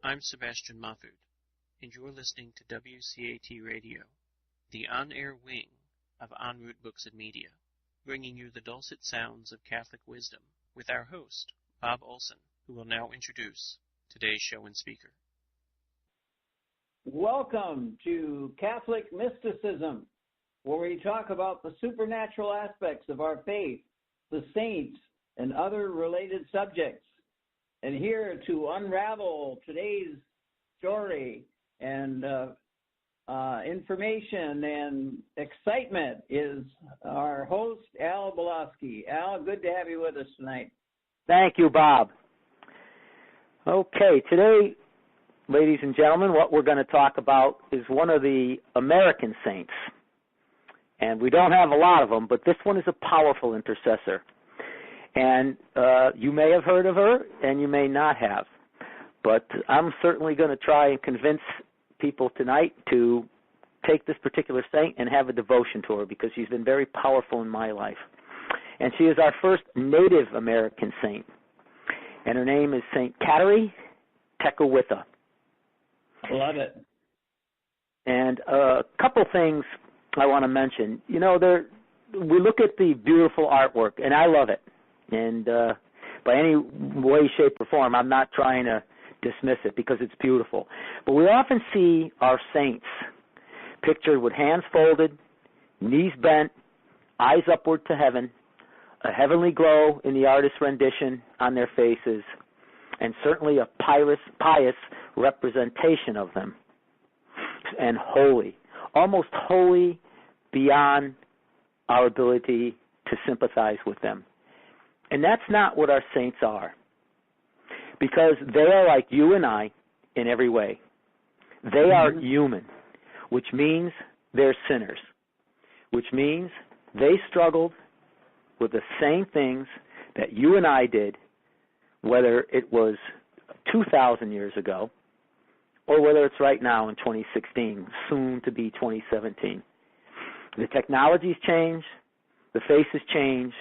I'm Sebastian Mahfood, and you're listening to WCAT Radio, the on-air wing of En route Books and Media, bringing you the dulcet sounds of Catholic wisdom with our host, Bob Olson, who will now introduce today's show and speaker. Welcome to Catholic Mysticism, where we talk about the supernatural aspects of our faith, the saints, and other related subjects. And here to unravel today's story and information and excitement is our host, Al Bielawski. Al, good to have you with us tonight. Thank you, Bob. Okay, today, ladies and gentlemen, what we're going to talk about is one of the American saints. And we don't have a lot of them, but this one is a powerful intercessor. And you may have heard of her, and you may not have. But I'm certainly going to try and convince people tonight to take this particular saint and have a devotion to her, because she's been very powerful in my life. And she is our first Native American saint. And her name is Saint Kateri Tekakwitha. Love it. And a couple things I want to mention. You know, we look at the beautiful artwork, and I love it. And by any way, shape, or form, I'm not trying to dismiss it because it's beautiful. But we often see our saints pictured with hands folded, knees bent, eyes upward to heaven, a heavenly glow in the artist's rendition on their faces, and certainly a pious representation of them. And holy, almost holy beyond our ability to sympathize with them. And that's not what our saints are, because they are like you and I in every way. They are human, which means they're sinners, which means they struggled with the same things that you and I did, whether it was 2,000 years ago or whether it's right now in 2016, soon to be 2017. The technology's changed, the faces change,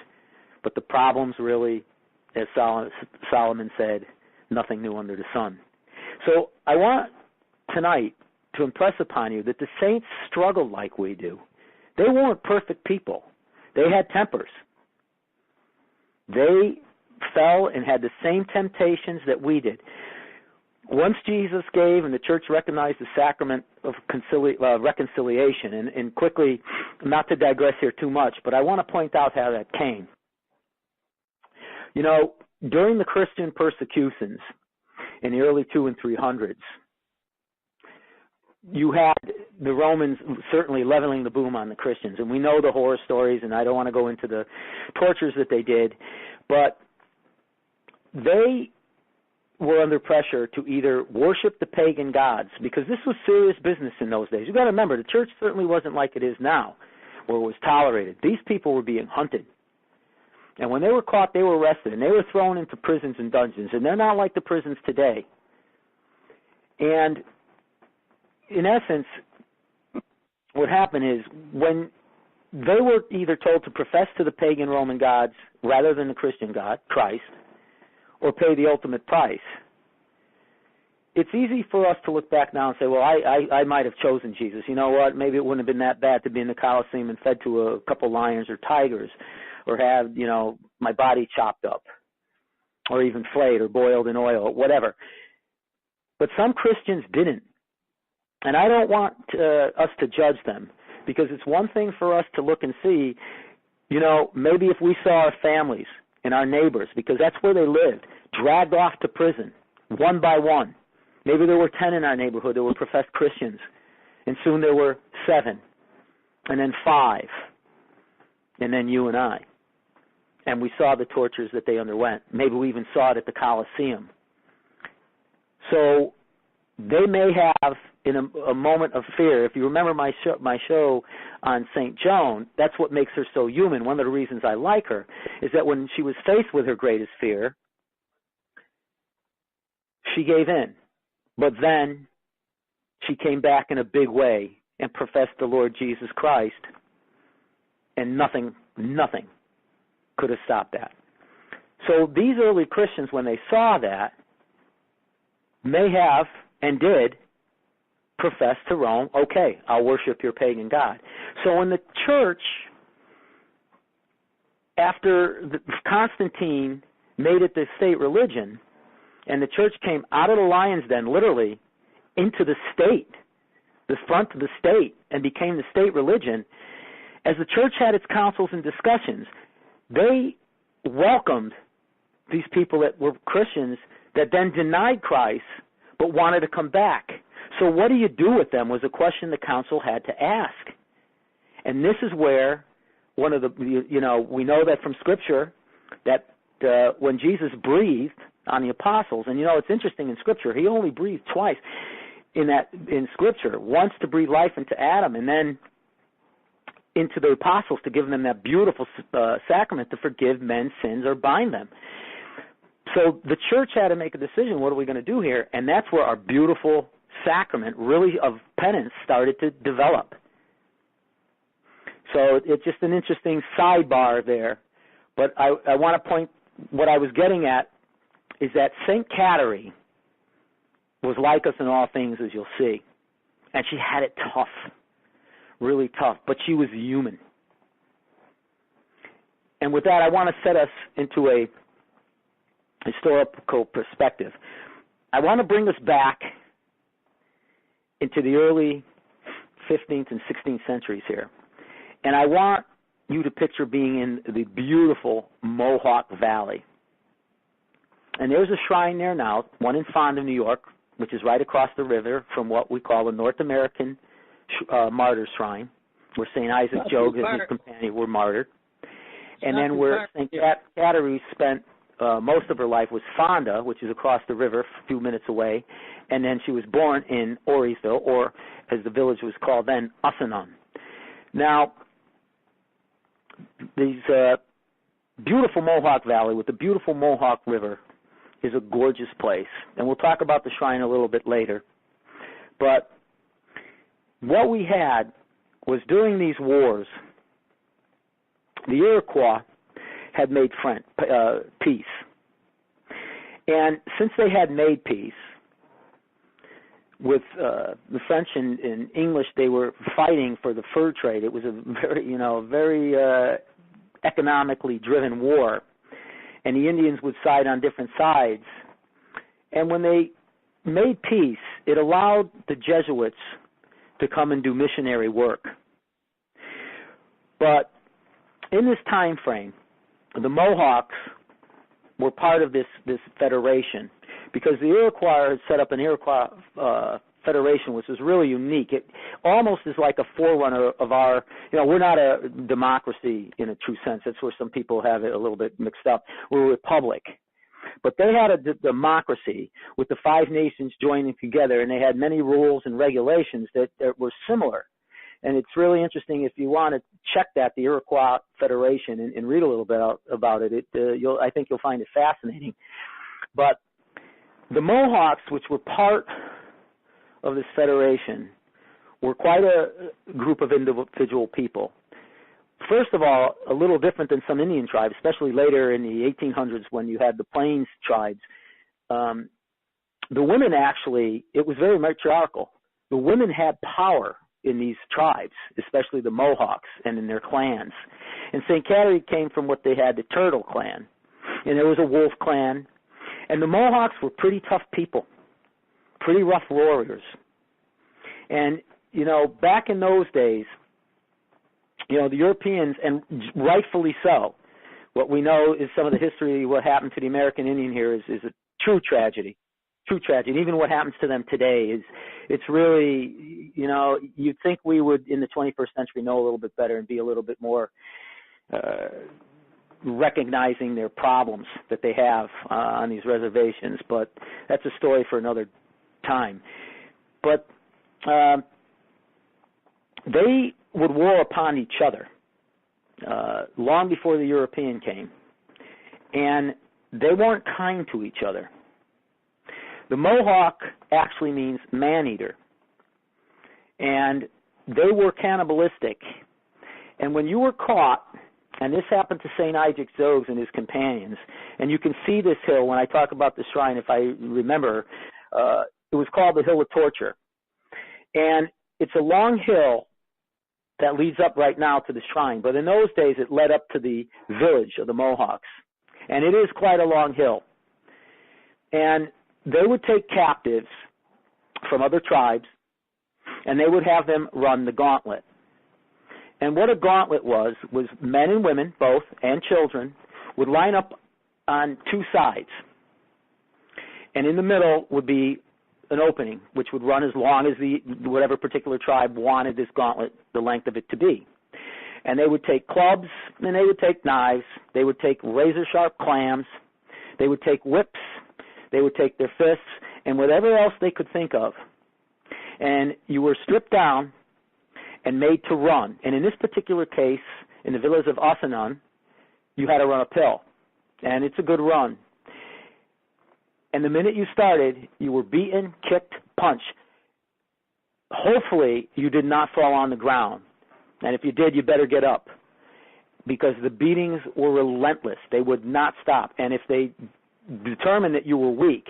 but the problems really, as Solomon said, nothing new under the sun. So I want tonight to impress upon you that the saints struggled like we do. They weren't perfect people. They had tempers. They fell and had the same temptations that we did. Once Jesus gave and the church recognized the sacrament of reconciliation, and quickly, not to digress here too much, but I want to point out how that came. You know, during the Christian persecutions in the early 200s and 300s, you had the Romans certainly leveling the boom on the Christians. And we know the horror stories, and I don't want to go into the tortures that they did, but they were under pressure to either worship the pagan gods, because this was serious business in those days. You've got to remember, the church certainly wasn't like it is now, where it was tolerated. These people were being hunted. And when they were caught, they were arrested, and they were thrown into prisons and dungeons, and they're not like the prisons today. And in essence, what happened is when they were either told to profess to the pagan Roman gods rather than the Christian God, Christ, or pay the ultimate price, it's easy for us to look back now and say, well, I might have chosen Jesus. You know what? Maybe it wouldn't have been that bad to be in the Colosseum and fed to a couple lions or tigers, or have, you know, my body chopped up, or even flayed or boiled in oil, whatever. But some Christians didn't. And I don't want us to judge them, because it's one thing for us to look and see, you know, maybe if we saw our families and our neighbors, because that's where they lived, dragged off to prison, one by one. Maybe there were 10 in our neighborhood that were professed Christians, and soon there were 7, and then 5, and then you and I. And we saw the tortures that they underwent. Maybe we even saw it at the Colosseum. So they may have, in a moment of fear, if you remember my show on St. Joan, that's what makes her so human. One of the reasons I like her is that when she was faced with her greatest fear, she gave in. But then she came back in a big way and professed the Lord Jesus Christ, and nothing could have stopped that. So these early Christians, when they saw that, may have and did profess to Rome, okay, I'll worship your pagan god. So when the church, after Constantine made it the state religion, and the church came out of the lion's den, literally, into the state, the front of the state, and became the state religion, as the church had its councils and discussions, they welcomed these people that were Christians that then denied Christ but wanted to come back. So what do you do with them was a question the council had to ask. And this is where one of the, we know that from Scripture that when Jesus breathed on the apostles, and it's interesting in Scripture, he only breathed twice in Scripture, once to breathe life into Adam and then into the apostles to give them that beautiful sacrament to forgive men's sins or bind them. So the church had to make a decision, what are we going to do here? And that's where our beautiful sacrament really of penance started to develop. So it's just an interesting sidebar there. But I want to point, what I was getting at is that St. Kateri was like us in all things, as you'll see. And she had it tough, really tough, but she was human. And with that, I want to set us into a historical perspective. I want to bring us back into the early 15th and 16th centuries here. And I want you to picture being in the beautiful Mohawk Valley. And there's a shrine there now, one in Fonda, New York, which is right across the river from what we call the North American Martyr Shrine, where St. Isaac Jogues and his companion were martyred. And then where St. Kateri spent most of her life was Fonda, which is across the river, a few minutes away. And then she was born in Orisville, or as the village was called then, Usanon. Now, these beautiful Mohawk Valley with the beautiful Mohawk River is a gorgeous place. And we'll talk about the shrine a little bit later. But what we had was during these wars, the Iroquois had made peace. And since they had made peace, with the French and English, they were fighting for the fur trade. It was a very economically driven war. And the Indians would side on different sides. And when they made peace, it allowed the Jesuits to come and do missionary work. But in this time frame, the Mohawks were part of this federation because the Iroquois had set up an Iroquois federation, which was really unique. It almost is like a forerunner of our, we're not a democracy in a true sense. That's where some people have it a little bit mixed up. We're a republic. But they had a democracy with the 5 nations joining together, and they had many rules and regulations that were similar. And it's really interesting if you want to check that, the Iroquois Federation, and read a little bit about it. I think you'll find it fascinating. But the Mohawks, which were part of this federation, were quite a group of individual people. First of all, a little different than some Indian tribes, especially later in the 1800s when you had the Plains tribes. The women actually, it was very matriarchal. The women had power in these tribes, especially the Mohawks and in their clans. And St. Kateri came from what they had, the Turtle clan. And there was a Wolf clan. And the Mohawks were pretty tough people, pretty rough warriors. And, back in those days, the Europeans, and rightfully so, what we know is some of the history, what happened to the American Indian here is a true tragedy. True tragedy. And even what happens to them today it's really, you'd think we would, in the 21st century, know a little bit better and be a little bit more recognizing their problems that they have on these reservations. But that's a story for another time. But they would war upon each other long before the European came. And they weren't kind to each other. The Mohawk actually means man-eater. And they were cannibalistic. And when you were caught, and this happened to St. Isaac Jogues and his companions, and you can see this hill when I talk about the shrine, if I remember, it was called the Hill of Torture. And it's a long hill that leads up right now to the shrine. But in those days, it led up to the village of the Mohawks. And it is quite a long hill. And they would take captives from other tribes, and they would have them run the gauntlet. And what a gauntlet was men and women, both, and children, would line up on two sides. And in the middle would be an opening, which would run as long as whatever particular tribe wanted this gauntlet, the length of it to be. And they would take clubs, and they would take knives, they would take razor-sharp clams, they would take whips, they would take their fists, and whatever else they could think of. And you were stripped down and made to run. And in this particular case, in the village of Ossinon, you had to run uphill. And it's a good run. And the minute you started, you were beaten, kicked, punched. Hopefully, you did not fall on the ground. And if you did, you better get up. Because the beatings were relentless. They would not stop. And if they determined that you were weak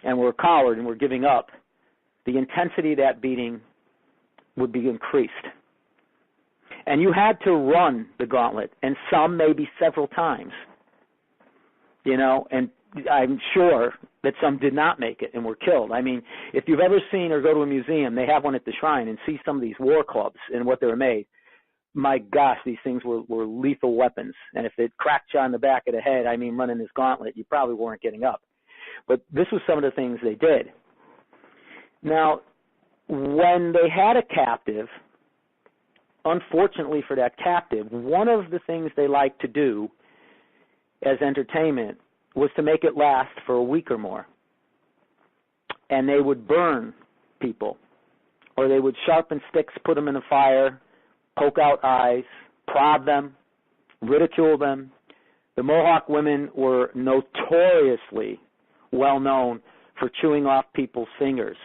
and were a coward and were giving up, the intensity of that beating would be increased. And you had to run the gauntlet, and some maybe several times. You know, and I'm sure that some did not make it and were killed. I mean, if you've ever seen or go to a museum, they have one at the shrine, and see some of these war clubs and what they were made. My gosh, these things were lethal weapons. And if it cracked you on the back of the head, I mean, running this gauntlet, you probably weren't getting up. But this was some of the things they did. Now, when they had a captive, unfortunately for that captive, one of the things they liked to do as entertainment was to make it last for a week or more. And they would burn people, or they would sharpen sticks, put them in the fire, poke out eyes, prod them, ridicule them. The Mohawk women were notoriously well known for chewing off people's fingers.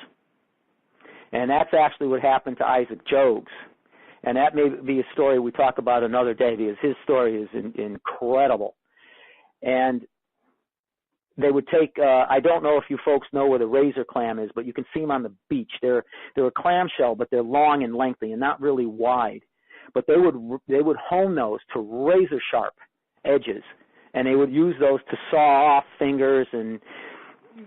And that's actually what happened to Isaac Jogues. And that may be a story we talk about another day, because his story is incredible. And they would take, I don't know if you folks know where the razor clam is, but you can see them on the beach. They're a clamshell, but they're long and lengthy and not really wide. But they would hone those to razor sharp edges, and they would use those to saw off fingers. And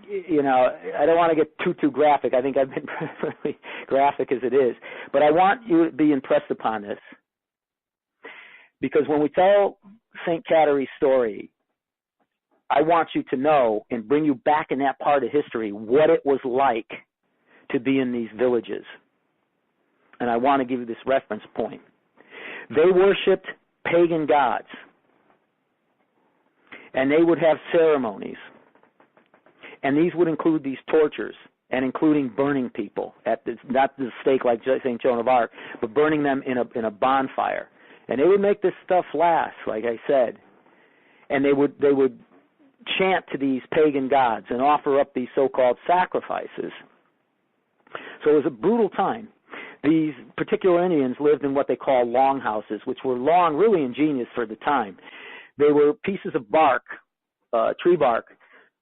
you know, I don't want to get too graphic. I think I've been really graphic as it is, but I want you to be impressed upon this, because when we tell St. Kateri's story, I want you to know and bring you back in that part of history what it was like to be in these villages. And I want to give you this reference point. They worshipped pagan gods, and they would have ceremonies. And these would include these tortures, and including burning people at not the stake like St. Joan of Arc, but burning them in a bonfire. And they would make this stuff last, like I said. And they would chant to these pagan gods and offer up these so-called sacrifices. So it was a brutal time. These particular Indians lived in what they call longhouses, which were long, really ingenious for the time. They were pieces of bark, tree bark,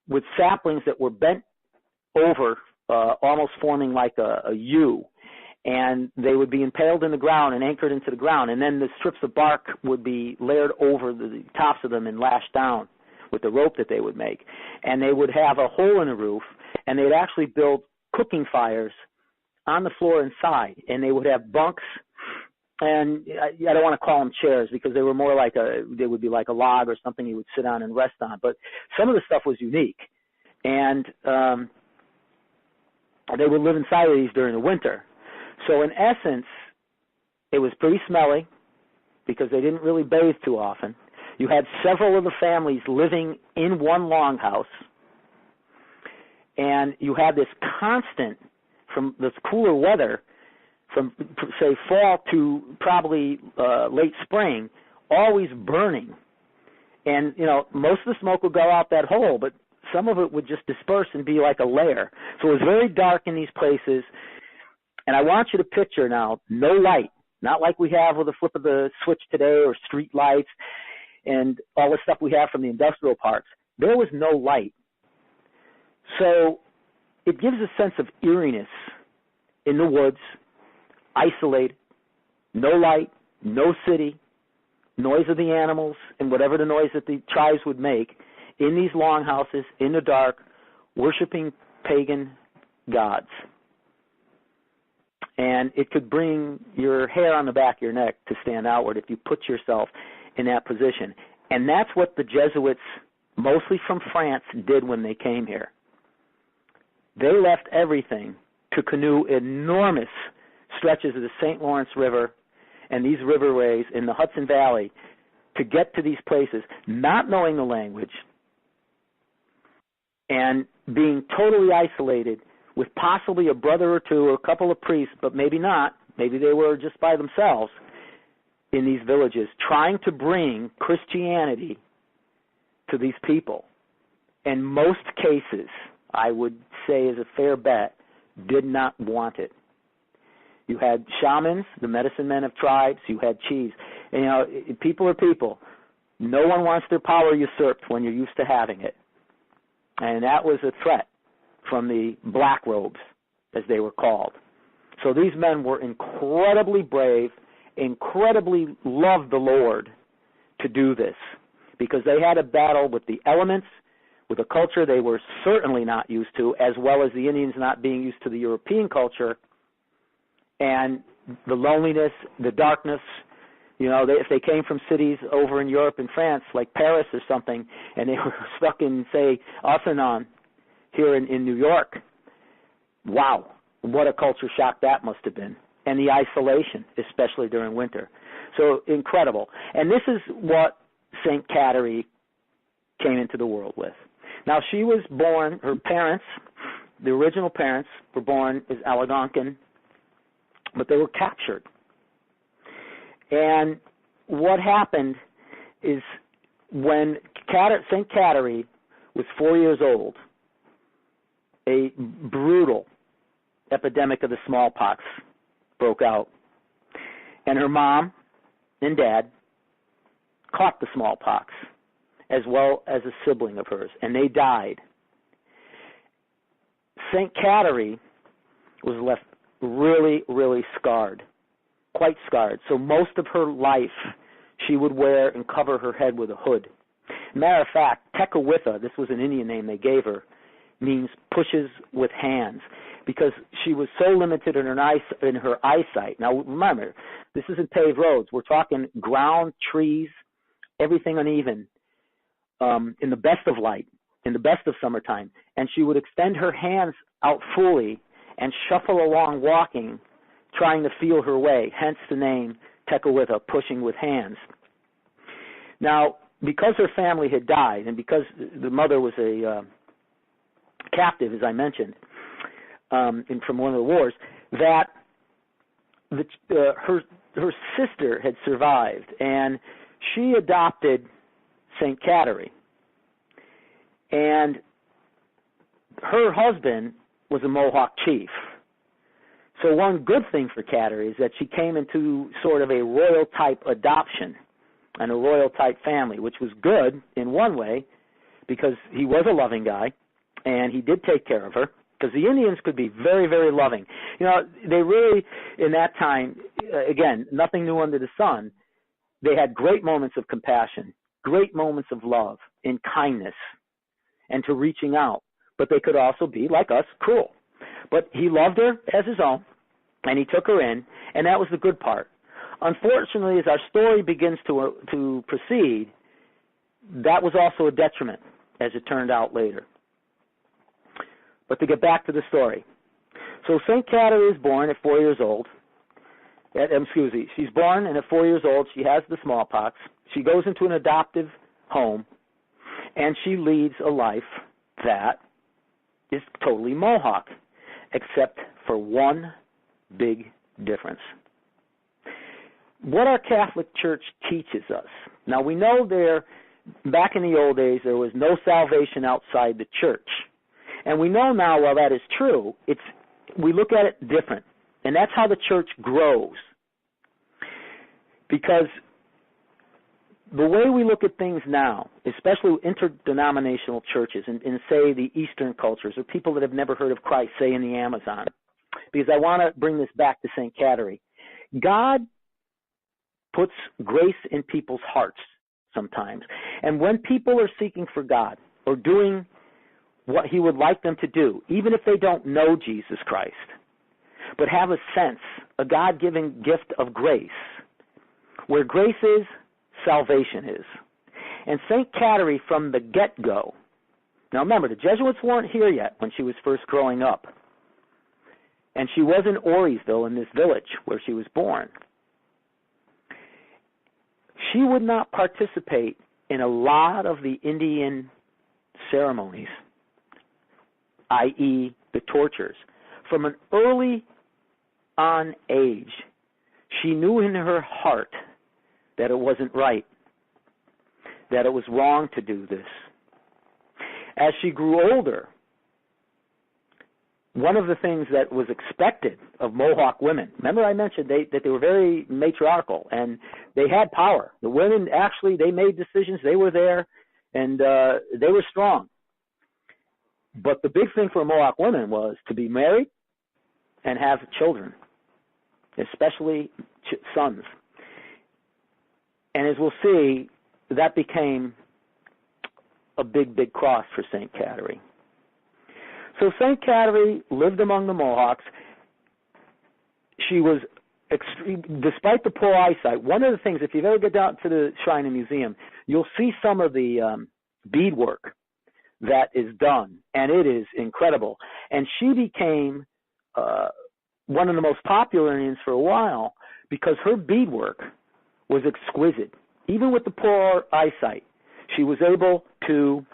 with saplings that were bent over, almost forming like a U. And they would be impaled in the ground and anchored into the ground. And then the strips of bark would be layered over the tops of them and lashed down with the rope that they would make. And they would have a hole in the roof, and they'd actually build cooking fires on the floor inside. And they would have bunks, and I don't want to call them chairs, because they were more like they would be like a log or something you would sit on and rest on. But some of the stuff was unique. And they would live inside of these during the winter. So in essence, it was pretty smelly, because they didn't really bathe too often. You had several of the families living in one longhouse, and you had this constant, from this cooler weather, from, say, fall to probably late spring, always burning. And, you know, most of the smoke would go out that hole, but some of it would just disperse and be like a layer. So it was very dark in these places. And I want you to picture now, no light, not like we have with the flip of the switch today, or street lights and all the stuff we have from the industrial parks. There was no light. So it gives a sense of eeriness in the woods, isolated, no light, no city, noise of the animals, and whatever the noise that the tribes would make in these longhouses, in the dark, worshiping pagan gods. And it could bring your hair on the back of your neck to stand outward if you put yourself in that position. And that's what the Jesuits, mostly from France, did when they came here. They left everything to canoe enormous stretches of the St. Lawrence River and these riverways in the Hudson Valley to get to these places, not knowing the language and being totally isolated with possibly a brother or two or a couple of priests, but maybe not. Maybe they were just by themselves in these villages, trying to bring Christianity to these people. In most cases, I would say is a fair bet, did not want it. You had shamans, the medicine men of tribes. You had chiefs. And, you know, people are people. No one wants their power usurped when you're used to having it. And that was a threat from the black robes, as they were called. So these men were incredibly brave, incredibly loved the Lord to do this, because they had a battle with the elements, with a culture they were certainly not used to, as well as the Indians not being used to the European culture, and the loneliness, the darkness. You know, if they came from cities over in Europe and France, like Paris or something, and they were stuck in, say, Athenon here in New York, wow, what a culture shock that must have been. And the isolation, especially during winter. So incredible. And this is what St. Kateri came into the world with. Now, she was born, her parents, the original parents, were born as Algonquin, but they were captured. And what happened is when St. Kateri was 4 years old, a brutal epidemic of the smallpox broke out. And her mom and dad caught the smallpox, as well as a sibling of hers, and they died. St. Kateri was left really, really scarred, quite scarred. So most of her life she would wear and cover her head with a hood. Matter of fact, Tekakwitha, this was an Indian name they gave her, means pushes with hands, because she was so limited in her eyesight. Now remember, this isn't paved roads. We're talking ground, trees, everything uneven, in the best of light, in the best of summertime. And she would extend her hands out fully and shuffle along walking, trying to feel her way, hence the name Tekakwitha, pushing with hands. Now, because her family had died, and because the mother was a captive, as I mentioned, from one of the wars, that her sister had survived, and she adopted St. Kateri. And her husband was a Mohawk chief. So one good thing for Kateri is that she came into sort of a royal-type adoption and a royal-type family, which was good in one way because he was a loving guy, and he did take care of her, because the Indians could be very, very loving. You know, they really, in that time, again, nothing new under the sun, they had great moments of compassion, great moments of love and kindness and to reaching out. But they could also be, like us, cruel. But he loved her as his own, and he took her in, and that was the good part. Unfortunately, as our story begins to proceed, that was also a detriment, as it turned out later. But to get back to the story. So St. Kateri is born at 4 years old. She's born, and at 4 years old, she has the smallpox. She goes into an adoptive home, and she leads a life that is totally Mohawk, except for one big difference. What our Catholic Church teaches us. Now, we know back in the old days, there was no salvation outside the church. And we know now, while that is true, we look at it different. And that's how the church grows. Because the way we look at things now, especially interdenominational churches in say, the Eastern cultures, or people that have never heard of Christ, say, in the Amazon, because I want to bring this back to St. Kateri. God puts grace in people's hearts sometimes. And when people are seeking for God or doing what he would like them to do, even if they don't know Jesus Christ, but have a sense, a God-given gift of grace, where grace is, salvation is. And St. Kateri, from the get-go, now remember, the Jesuits weren't here yet when she was first growing up. And she was in Orisville, in this village where she was born. She would not participate in a lot of the Indian ceremonies, i.e. the tortures. From an early on age, she knew in her heart that it wasn't right, that it was wrong to do this. As she grew older, one of the things that was expected of Mohawk women, remember I mentioned that they were very matriarchal and they had power. The women actually, they made decisions, they were there, and they were strong. But the big thing for Mohawk women was to be married and have children, especially sons. And as we'll see, that became a big, big cross for St. Kateri. So St. Kateri lived among the Mohawks. She was extreme, despite the poor eyesight. One of the things, if you've ever get down to the Shrine and Museum, you'll see some of the beadwork that is done, and it is incredible. And she became one of the most popular Indians for a while because her beadwork was exquisite. Even with the poor eyesight, she was able to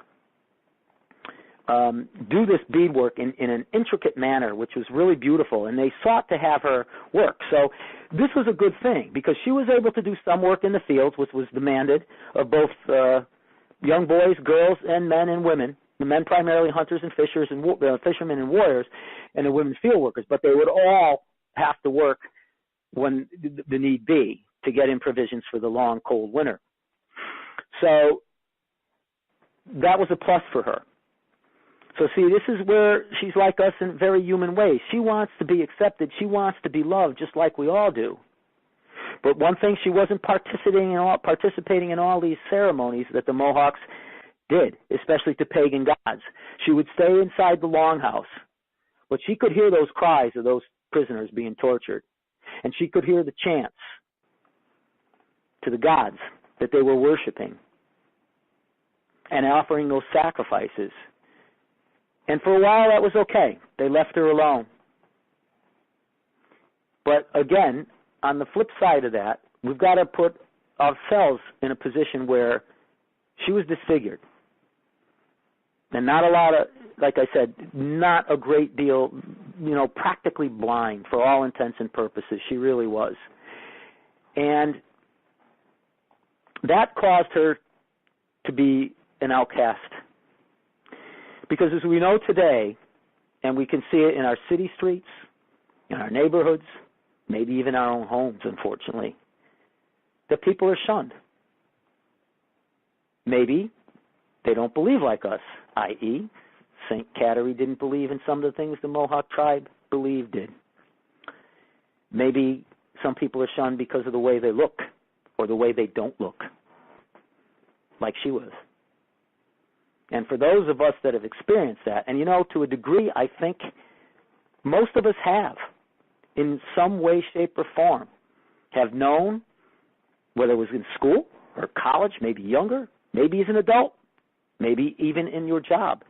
do this beadwork in an intricate manner, which was really beautiful, and they sought to have her work. So this was a good thing because she was able to do some work in the fields, which was demanded of both young boys, girls, and men and women. The men primarily hunters and fishers and fishermen and warriors, and the women field workers. But they would all have to work when the need be to get in provisions for the long, cold winter. So that was a plus for her. So see, this is where she's like us in very human ways. She wants to be accepted. She wants to be loved just like we all do. But one thing, she wasn't participating in all these ceremonies that the Mohawks did, especially to pagan gods. She would stay inside the longhouse. But she could hear those cries of those prisoners being tortured. And she could hear the chants to the gods that they were worshiping and offering those sacrifices. And for a while that was okay. They left her alone. But again, on the flip side of that, we've got to put ourselves in a position where she was disfigured. And not a lot of, like I said, not a great deal, practically blind for all intents and purposes. She really was. And that caused her to be an outcast. Because as we know today, and we can see it in our city streets, in our neighborhoods, maybe even our own homes, unfortunately, that people are shunned. Maybe they don't believe like us, i.e., St. Kateri didn't believe in some of the things the Mohawk tribe believed in. Maybe some people are shunned because of the way they look or the way they don't look, like she was. And for those of us that have experienced that, and to a degree, I think most of us have, in some way, shape, or form, have known, whether it was in school or college, maybe younger, maybe as an adult, maybe even in your job,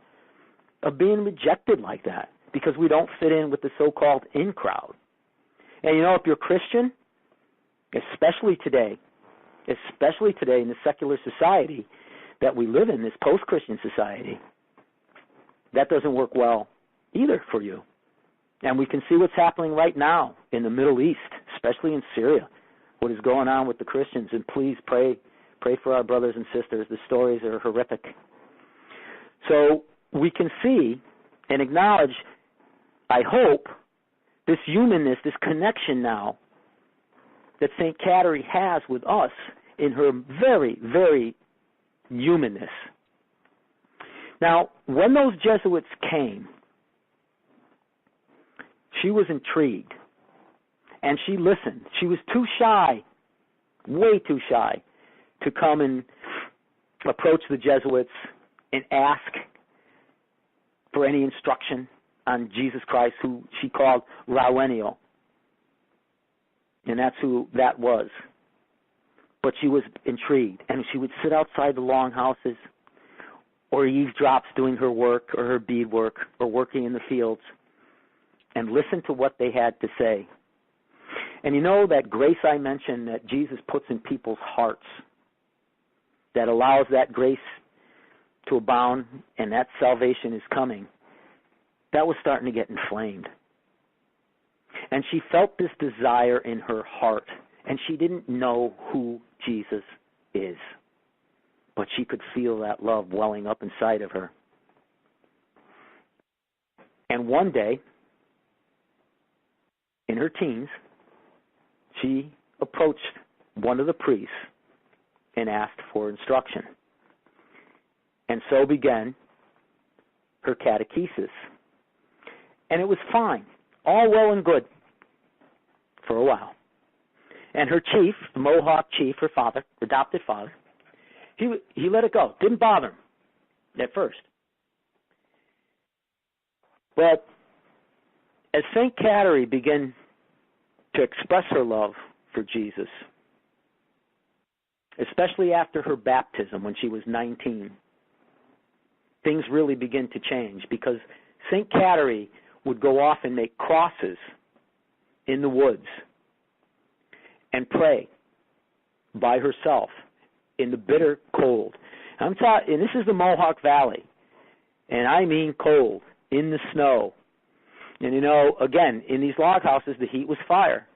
of being rejected like that because we don't fit in with the so-called in crowd. And if you're Christian, especially today in the secular society that we live in, this post-Christian society, that doesn't work well either for you. And we can see what's happening right now in the Middle East, especially in Syria, what is going on with the Christians. And please pray for our brothers and sisters. The stories are horrific. So we can see and acknowledge, I hope, this humanness, this connection now that St. Kateri has with us in her very, very humanness. Now, when those Jesuits came, she was intrigued, and she listened. She was too shy, way too shy, to come and approach the Jesuits and ask for any instruction on Jesus Christ, who she called Rauenio. And that's who that was. But she was intrigued, and she would sit outside the longhouses or eavesdrops doing her work or her beadwork or working in the fields and listen to what they had to say. And you know that grace I mentioned that Jesus puts in people's hearts that allows that grace to abound and that salvation is coming, that was starting to get inflamed. And she felt this desire in her heart, and she didn't know who Jesus is, but she could feel that love welling up inside of her. And one day, in her teens, she approached one of the priests and asked for instruction. And so began her catechesis. And it was fine, all well and good for a while. And her chief, the Mohawk chief, her father, adopted father, he let it go. Didn't bother him at first. But as St. Kateri began to express her love for Jesus, especially after her baptism when she was 19, things really began to change, because St. Kateri would go off and make crosses in the woods and pray by herself in the bitter cold. And this is the Mohawk Valley, and I mean cold, in the snow. And you know, again, in these log houses, the heat was fire.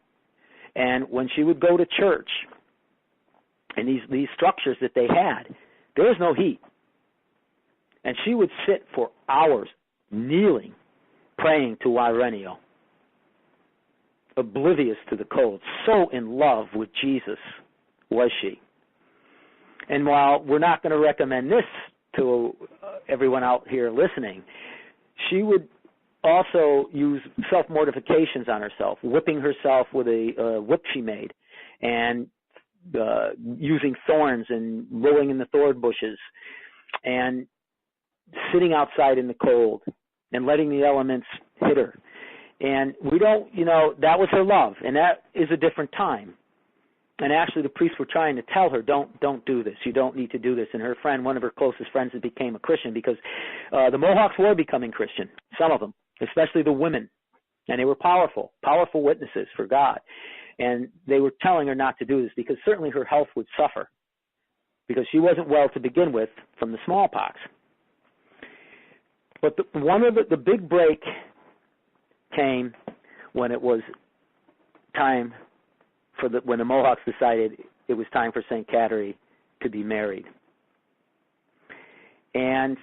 And when she would go to church, and these structures that they had, there was no heat. And she would sit for hours kneeling, praying to Rauenio, oblivious to the cold. So in love with Jesus was she. And while we're not going to recommend this to everyone out here listening, she would also use self-mortifications on herself, whipping herself with a whip she made, and using thorns and rolling in the thorn bushes, and sitting outside in the cold and letting the elements hit her. And we don't, that was her love, and that is a different time. And actually the priests were trying to tell her, don't do this. You don't need to do this. And her friend, one of her closest friends, became a Christian, because the Mohawks were becoming Christian, some of them, especially the women. And they were powerful witnesses for God. And they were telling her not to do this, because certainly her health would suffer, because she wasn't well to begin with from the smallpox. But the big break came when it was time when the Mohawks decided it was time for St. Kateri to be married. And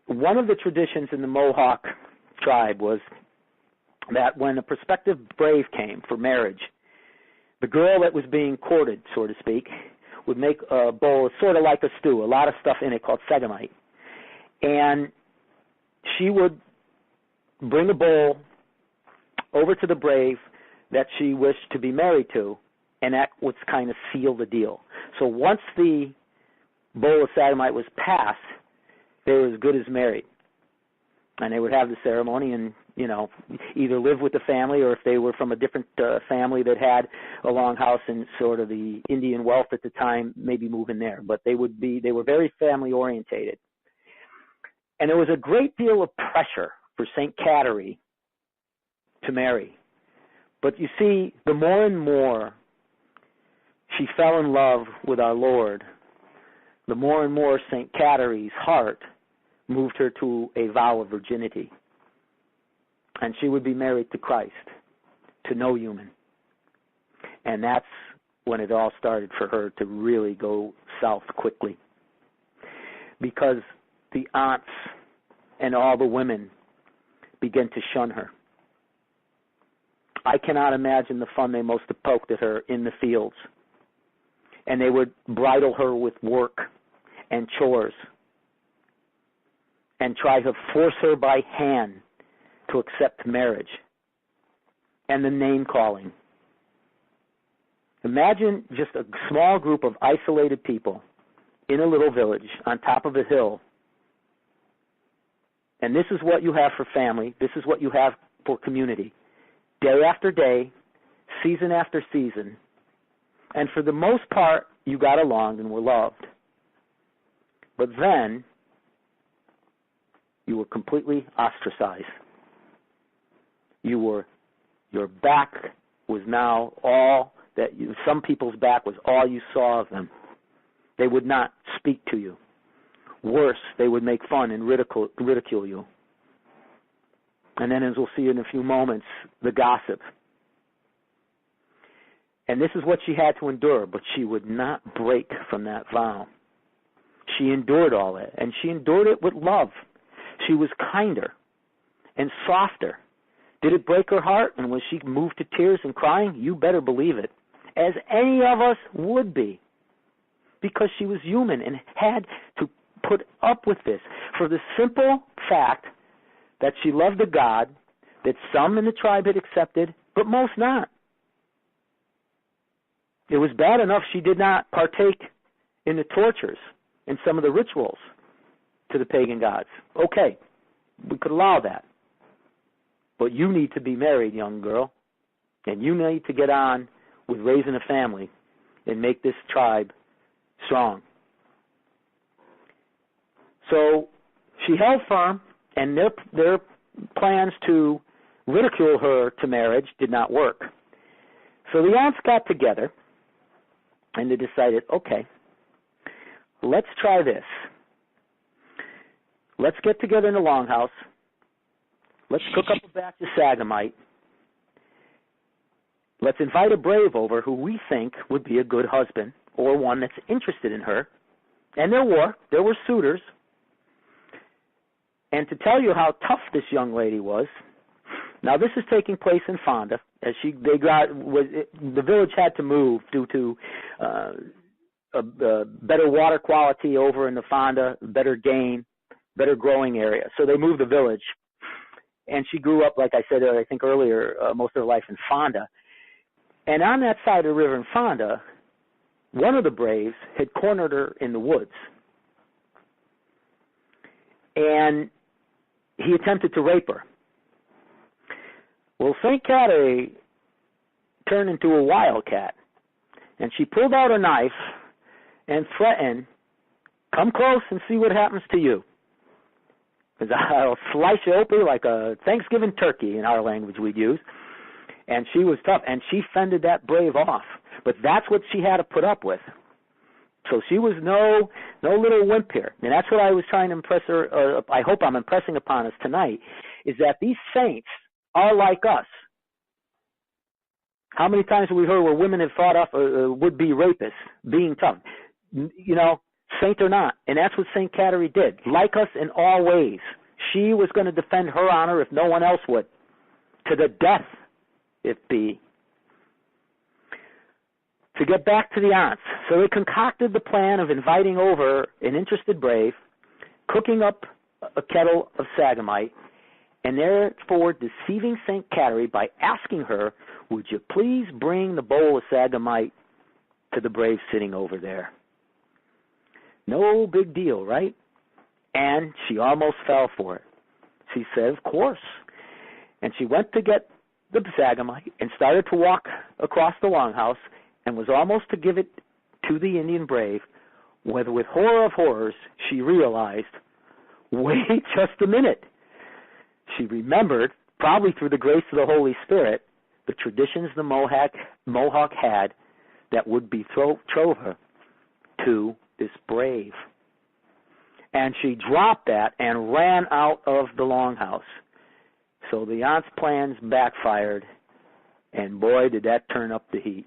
one of the traditions in the Mohawk tribe was that when a prospective brave came for marriage, the girl that was being courted, so to speak, would make a bowl, sort of like a stew, a lot of stuff in it called segamite. And she would bring a bowl over to the brave that she wished to be married to, and that would kind of seal the deal. So once the bowl of segamite was passed, they were as good as married. And they would have the ceremony and, either live with the family, or if they were from a different family that had a long house and sort of the Indian wealth at the time, maybe move in there. But they were very family orientated. And there was a great deal of pressure for St. Kateri to marry. But you see, the more and more she fell in love with our Lord, the more and more St. Kateri's heart moved her to a vow of virginity. And she would be married to Christ, to no human. And that's when it all started for her to really go south quickly. Because the aunts and all the women began to shun her. I cannot imagine the fun they must have poked at her in the fields. and they would bridle her with work and chores and try to force her by hand to accept marriage, and the name-calling. Imagine just a small group of isolated people in a little village on top of a hill, and this is what you have for family, this is what you have for community, day after day, season after season, and for the most part, you got along and were loved. But then, you were completely ostracized. Your back was now all that some people's back was all you saw of them. They would not speak to you. Worse, they would make fun and ridicule you. And then, as we'll see in a few moments, the gossip. And this is what she had to endure, but she would not break from that vow. She endured all that, and she endured it with love. She was kinder and softer. Did it break her heart? And was she moved to tears and crying? You better believe it, as any of us would be, because she was human and had to put up with this for the simple fact that she loved a God that some in the tribe had accepted, but most not. It was bad enough she did not partake in the tortures and some of the rituals to the pagan gods. Okay, we could allow that. But you need to be married, young girl, and you need to get on with raising a family and make this tribe strong. So she held firm, and their plans to ridicule her to marriage did not work. So the aunts got together, and they decided, okay, let's try this. Let's get together in the longhouse. Let's cook up a batch of Sagamite. Let's invite a brave over who we think would be a good husband or one that's interested in her. And there were suitors. And to tell you how tough this young lady was, now this is taking place in Fonda, as the village had to move due to a better water quality over in the Fonda, better gain, better growing area. So they moved the village. And she grew up, like I said, I think earlier, most of her life in Fonda. And on that side of the river in Fonda, one of the braves had cornered her in the woods. And he attempted to rape her. Well, St. Kateri turned into a wildcat. And she pulled out a knife and threatened, come close and see what happens to you. Because I'll slice you open like a Thanksgiving turkey in our language we'd use. And she was tough, and she fended that brave off. But that's what she had to put up with. So she was no little wimp here. And that's what I was trying to impress her, I hope I'm impressing upon us tonight, is that these saints are like us. How many times have we heard where women have fought off would-be rapists being tough? You know, saint or not. And that's what St. Kateri did. Like us in all ways. She was going to defend her honor if no one else would. To the death, if be. To get back to the aunts. So they concocted the plan of inviting over an interested brave, cooking up a kettle of Sagamite, and therefore deceiving St. Kateri by asking her, would you please bring the bowl of Sagamite to the brave sitting over there? No big deal, right? And she almost fell for it. She said, of course. And she went to get the Sagamite and started to walk across the longhouse and was almost to give it to the Indian brave, when with horror of horrors, she realized, wait just a minute. She remembered, probably through the grace of the Holy Spirit, the traditions the Mohawk had that would betroth her to this brave. And she dropped that and ran out of the longhouse. So the aunt's plans backfired, and boy, did that turn up the heat.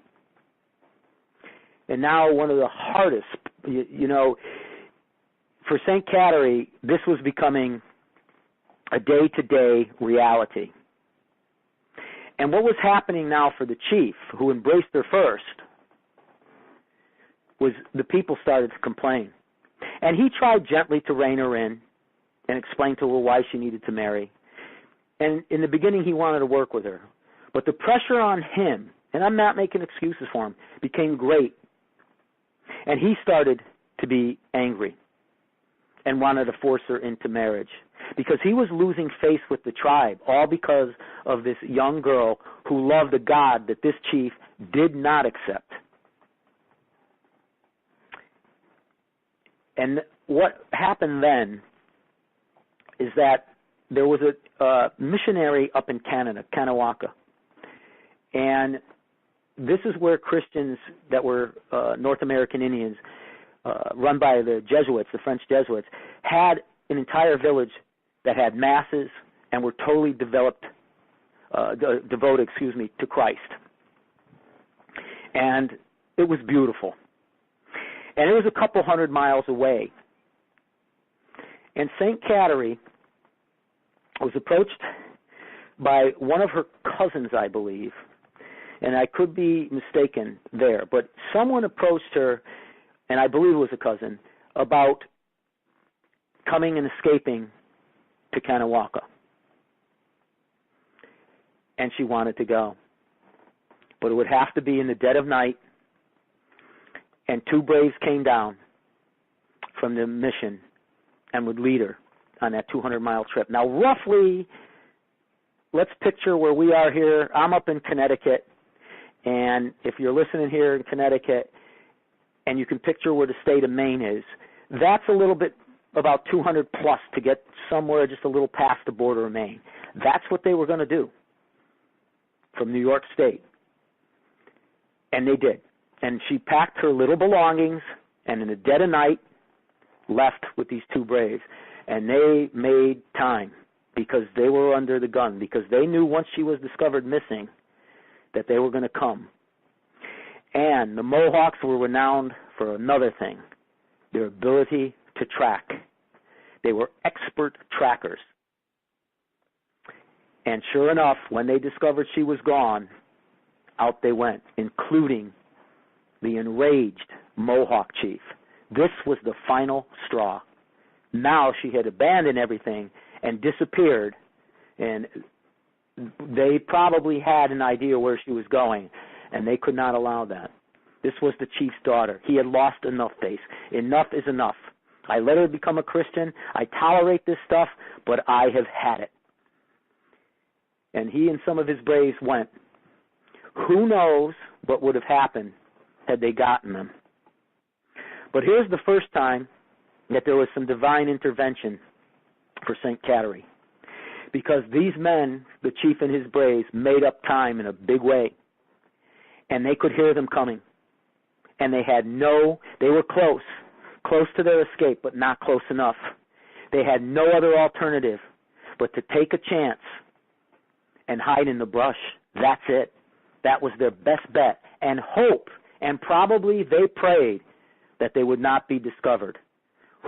And now one of the hardest, you know, for St. Kateri, this was becoming a day-to-day reality. And what was happening now for the chief, who embraced her first, was the people started to complain. And he tried gently to rein her in and explain to her why she needed to marry. And in the beginning, he wanted to work with her. But the pressure on him, and I'm not making excuses for him, became great. And he started to be angry and wanted to force her into marriage because he was losing faith with the tribe, all because of this young girl who loved a God that this chief did not accept. And what happened then is that there was a missionary up in Canada, Kanawaka, and this is where Christians that were North American Indians, run by the Jesuits, the French Jesuits, had an entire village that had masses and were totally devoted to Christ. And it was beautiful. And it was a couple 100 miles away. And St. Kateri was approached by one of her cousins, I believe, and I could be mistaken there, but someone approached her, and I believe it was a cousin, about coming and escaping to Kanawaka. And she wanted to go. But it would have to be in the dead of night, and two braves came down from the mission and would lead her on that 200-mile trip. Now, roughly, let's picture where we are here. I'm up in Connecticut, and if you're listening here in Connecticut, and you can picture where the state of Maine is, that's a little bit about 200 plus to get somewhere just a little past the border of Maine. That's what they were going to do from New York State. And they did. And she packed her little belongings and in the dead of night left with these two braves. And they made time because they were under the gun, because they knew once she was discovered missing that they were going to come. And the Mohawks were renowned for another thing, their ability to track. They were expert trackers. And sure enough, when they discovered she was gone, out they went, including the enraged Mohawk chief. This was the final straw. Now she had abandoned everything and disappeared, and they probably had an idea where she was going, and they could not allow that. This was the chief's daughter. He had lost enough faith. Enough is enough. I let her become a Christian. I tolerate this stuff, but I have had it. And he and some of his braves went. Who knows what would have happened had they gotten them? But here's the first time that there was some divine intervention for St. Kateri, because these men, the chief and his braves, made up time in a big way, and they could hear them coming, and they were close to their escape, but not close enough. They had no other alternative but to take a chance and hide in the brush. That's it. That was their best bet, and hope, and probably they prayed that they would not be discovered.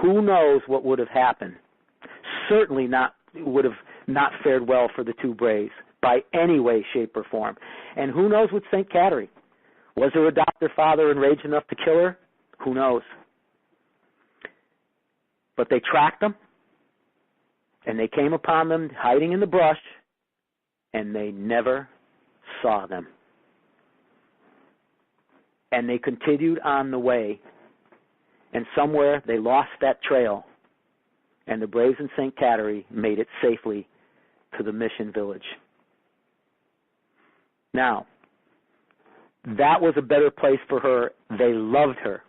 Who knows what would have happened? Certainly would have not fared well for the two braves by any way, shape, or form. And who knows with St. Kateri? Was her adoptive father enraged enough to kill her? Who knows? But they tracked them, and they came upon them hiding in the brush, and they never saw them. And they continued on the way, and somewhere they lost that trail, and the braves in St. Kateri made it safely to the mission village. Now, that was a better place for her. They loved her.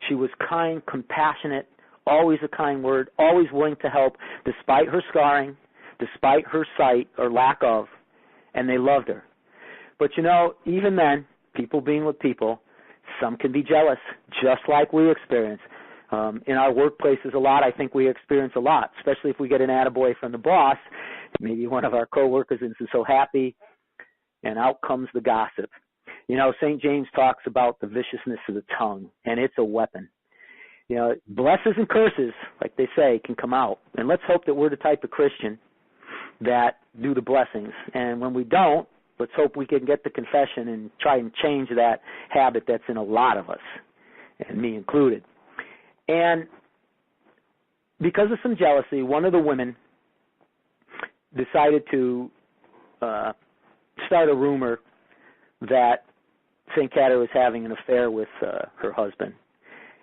She was kind, compassionate, always a kind word, always willing to help, despite her scarring, despite her sight or lack of, and they loved her. But even then, people being with people, some can be jealous, just like we experience. In our workplaces a lot, I think we experience a lot, especially if we get an attaboy from the boss. Maybe one of our coworkers isn't so happy, and out comes the gossip. St. James talks about the viciousness of the tongue, and it's a weapon. Blessings and curses, like they say, can come out. And let's hope that we're the type of Christian that do the blessings. And when we don't, let's hope we can get the confession and try and change that habit that's in a lot of us. and me included. And because of some jealousy, one of the women decided to start a rumor that St. Kateri was having an affair with her husband.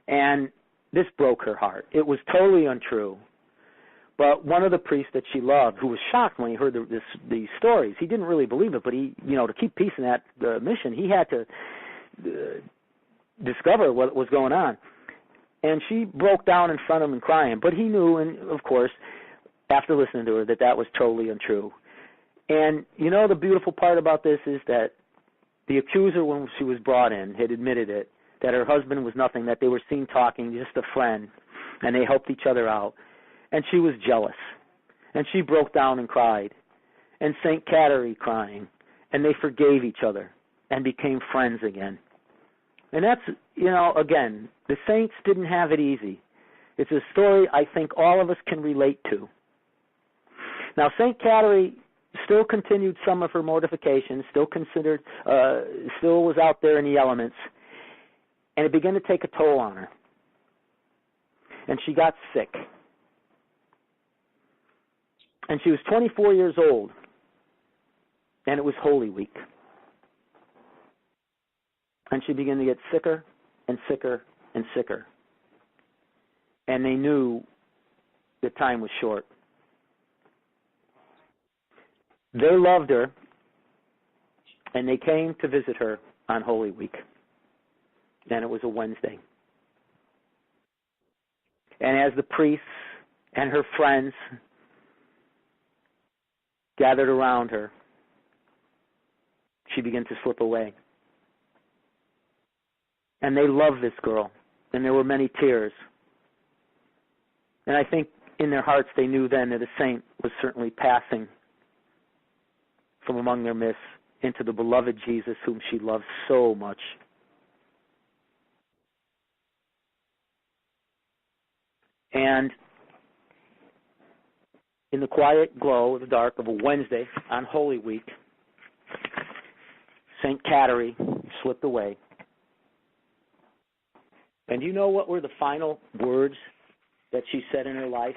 And this broke her heart. It was totally untrue. But one of the priests that she loved, who was shocked when he heard these stories, he didn't really believe it, but he, to keep peace in that mission, he had to discover what was going on. And she broke down in front of him crying. But he knew, and of course, after listening to her, that was totally untrue. And the beautiful part about this is that the accuser, when she was brought in, had admitted it, that her husband was nothing, that they were seen talking, just a friend, and they helped each other out. And she was jealous. And she broke down and cried. And St. Kateri crying. And they forgave each other and became friends again. And that's, again, the saints didn't have it easy. It's a story I think all of us can relate to. Now, St. Kateri still continued some of her mortifications, still was out there in the elements, and it began to take a toll on her. And she got sick. And she was 24 years old, and it was Holy Week. And she began to get sicker and sicker and sicker. And they knew the time was short. They loved her, and they came to visit her on Holy Week. And it was a Wednesday. And as the priests and her friends gathered around her, she began to slip away. And they loved this girl, and there were many tears. And I think in their hearts they knew then that a saint was certainly passing from among their midst into the beloved Jesus whom she loved so much. And in the quiet glow of the dark of a Wednesday on Holy Week, St. Kateri slipped away. And you know what were the final words that she said in her life?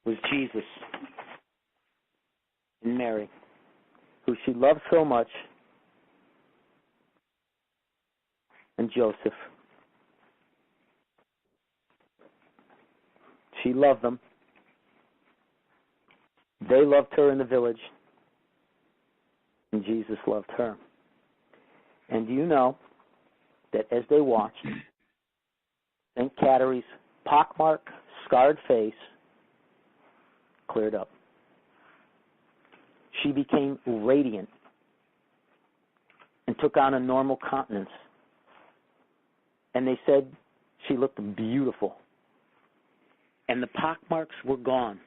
It was Jesus and Mary, who she loved so much, and Joseph. She loved them. They loved her in the village, and Jesus loved her. And do you know that as they watched, St. Kateri's pockmarked, scarred face cleared up. She became radiant and took on a normal countenance. And they said she looked beautiful. And the pockmarks were gone.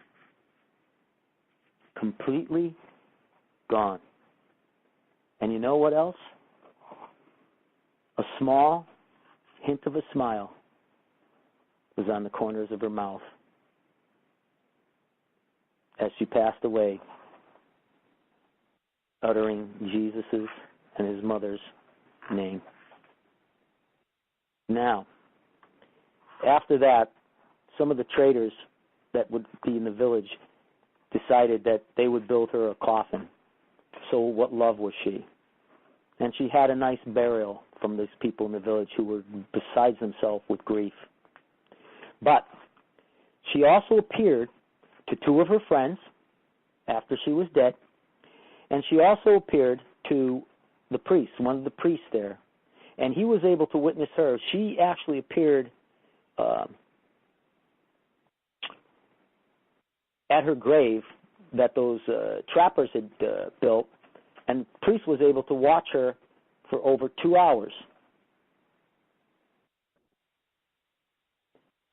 Completely gone. And you know what else? A small hint of a smile was on the corners of her mouth as she passed away, uttering Jesus' and his mother's name. Now, after that, some of the traders that would be in the village decided that they would build her a coffin. So what love was she? And she had a nice burial from those people in the village who were besides themselves with grief. But she also appeared to two of her friends after she was dead, and she also appeared to the priest, one of the priests there, and he was able to witness her. She actually appeared at her grave that those trappers had built, and the priest was able to watch her for over 2 hours.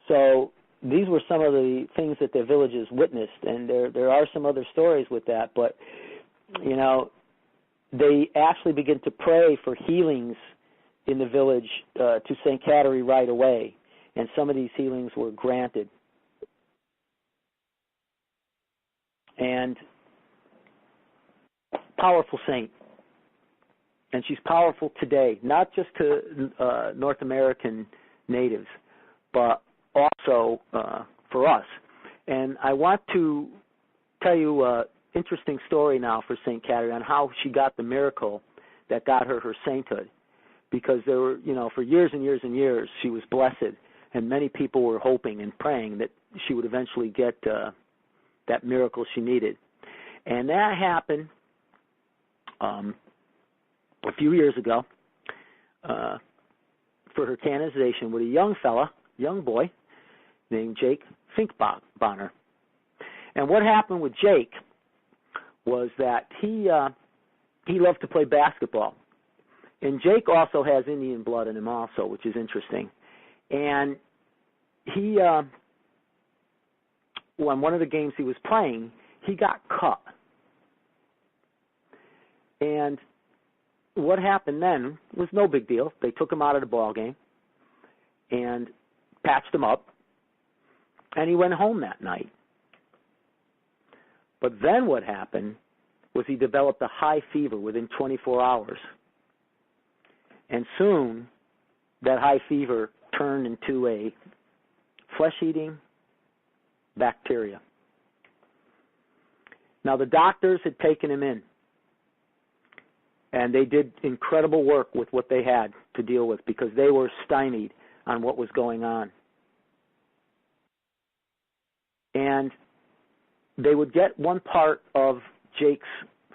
So these were some of the things that the villagers witnessed, and there are some other stories with that, but, you know, they actually began to pray for healings in the village to St. Kateri right away, and some of these healings were granted. And powerful saint. and she's powerful today, not just to North American natives, but also for us. And I want to tell you an interesting story now for St. Kateri on how she got the miracle that got her sainthood. Because there were, for years and years and years, she was blessed, and many people were hoping and praying that she would eventually get that miracle she needed. And that happened a few years ago for her canonization with a young boy named Jake Finkbonner. And what happened with Jake was that he loved to play basketball. And Jake also has Indian blood in him also, which is interesting. And he, on one of the games he was playing, he got cut. And what happened then was no big deal. They took him out of the ball game and patched him up, and he went home that night. But then what happened was he developed a high fever within 24 hours. And soon, that high fever turned into a flesh-eating bacteria. Now, the doctors had taken him in, and they did incredible work with what they had to deal with because they were stymied on what was going on. And they would get one part of Jake's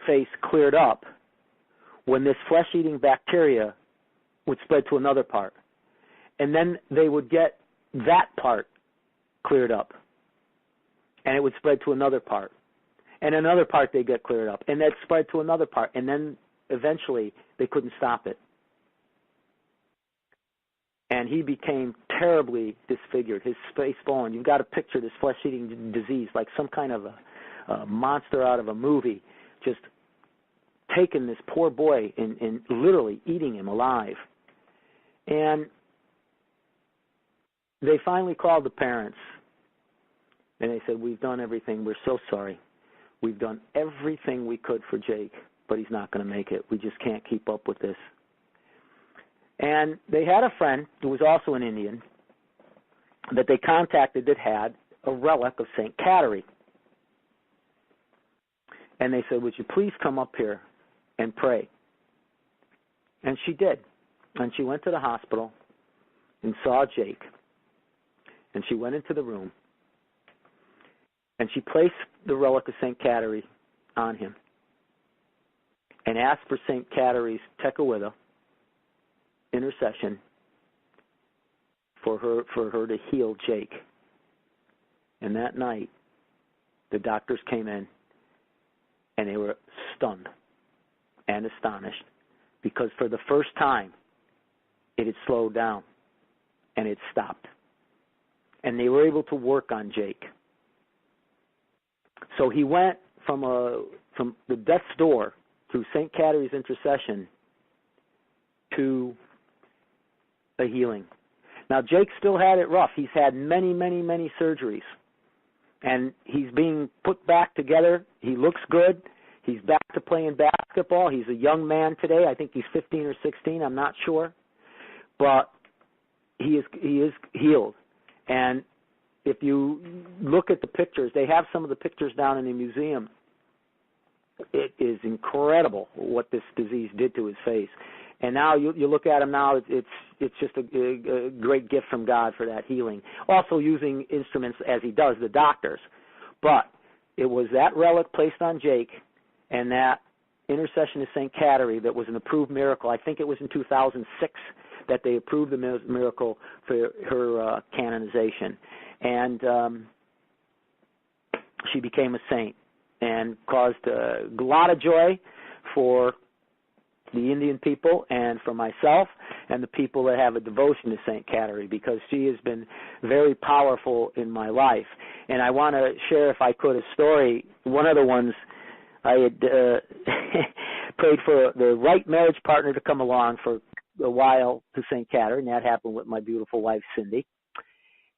face cleared up when this flesh-eating bacteria would spread to another part. And then they would get that part cleared up, and it would spread to another part. And another part they'd get cleared up, and that spread to another part. And then eventually they couldn't stop it. And he became terribly disfigured, his face fallen. You've got to picture this flesh-eating disease like some kind of a monster out of a movie, just taking this poor boy and literally eating him alive. And they finally called the parents, and they said, "We've done everything. We're so sorry. We've done everything we could for Jake, but he's not going to make it. We just can't keep up with this." And they had a friend who was also an Indian that they contacted that had a relic of St. Kateri. And they said, "Would you please come up here and pray?" And she did. And she went to the hospital and saw Jake. And she went into the room. And she placed the relic of St. Kateri on him and asked for St. Kateri's Tekakwitha intercession for her to heal Jake. And that night, the doctors came in, and they were stunned and astonished because for the first time, it had slowed down and it stopped. And they were able to work on Jake. So he went from the death's door through St. Kateri's intercession to a healing. Now, Jake still had it rough. He's had many, many, many surgeries. And he's being put back together. He looks good. He's back to playing basketball. He's a young man today. I think he's 15 or 16. I'm not sure. But he is healed. And if you look at the pictures, they have some of the pictures down in the museum. It is incredible what this disease did to his face. And now you look at him now, it's just a great gift from God for that healing. Also using instruments as he does, the doctors. But it was that relic placed on Jake and that intercession of St. Kateri that was an approved miracle. I think it was in 2006 that they approved the miracle for her canonization. And she became a saint and caused a lot of joy for the Indian people and for myself and the people that have a devotion to St. Kateri, because she has been very powerful in my life. And I want to share, if I could, a story. One of the ones I had prayed for the right marriage partner to come along for a while to St. Kateri, and that happened with my beautiful wife, Cindy.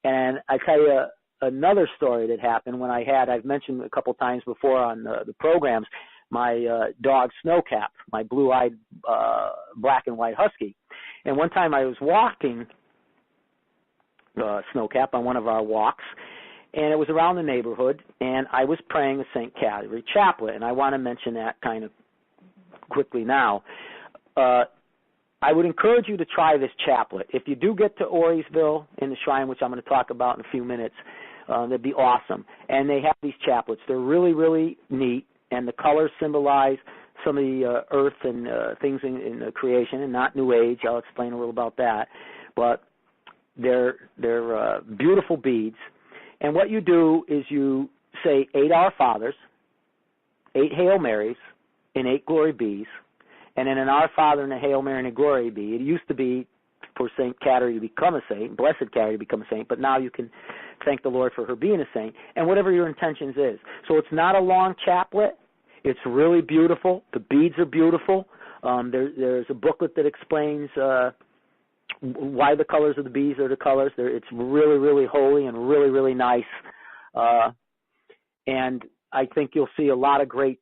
And I tell you another story that happened when I've mentioned a couple times before on the programs, my dog Snowcap, my blue-eyed black and white husky. And one time I was walking Snowcap on one of our walks, and it was around the neighborhood, and I was praying a St. Kateri chaplet, and I want to mention that kind of quickly now. I would encourage you to try this chaplet. If you do get to Auriesville in the shrine, which I'm going to talk about in a few minutes, that'd be awesome. And they have these chaplets. They're really, really neat, and the colors symbolize some of the earth and things in the creation, and not New Age. I'll explain a little about that. But they're beautiful beads. And what you do is you say 8 Our Fathers, 8 Hail Marys, and 8 Glory Bees, and then an Our Father and a Hail Mary and a Glory Bee. It used to be for St. Kateri to become a saint, Blessed Kateri to become a saint, but now you can thank the Lord for her being a saint, and whatever your intentions is. So it's not a long chaplet. It's really beautiful. The beads are beautiful. There's a booklet that explains why the colors of the bees are the colors. It's really, really holy and really, really nice. And I think you'll see a lot of great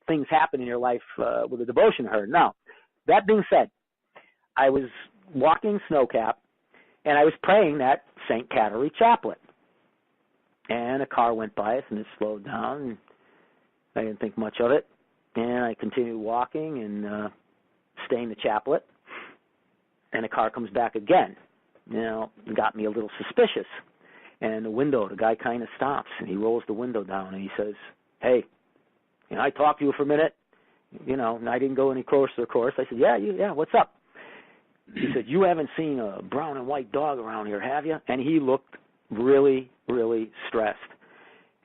things happen in your life with a devotion to her. Now, that being said, I was walking Snowcap, and I was praying that St. Kateri chaplet. And a car went by us, and it slowed down, and I didn't think much of it. And I continued walking and saying the chaplet. And the car comes back again. You know, it got me a little suspicious. And the guy kind of stops, and he rolls the window down, and he says, "Hey, I talked to you for a minute, and I didn't go any closer, of course." I said, yeah, what's up? He said, "You haven't seen a brown and white dog around here, have you?" And he looked really, really stressed.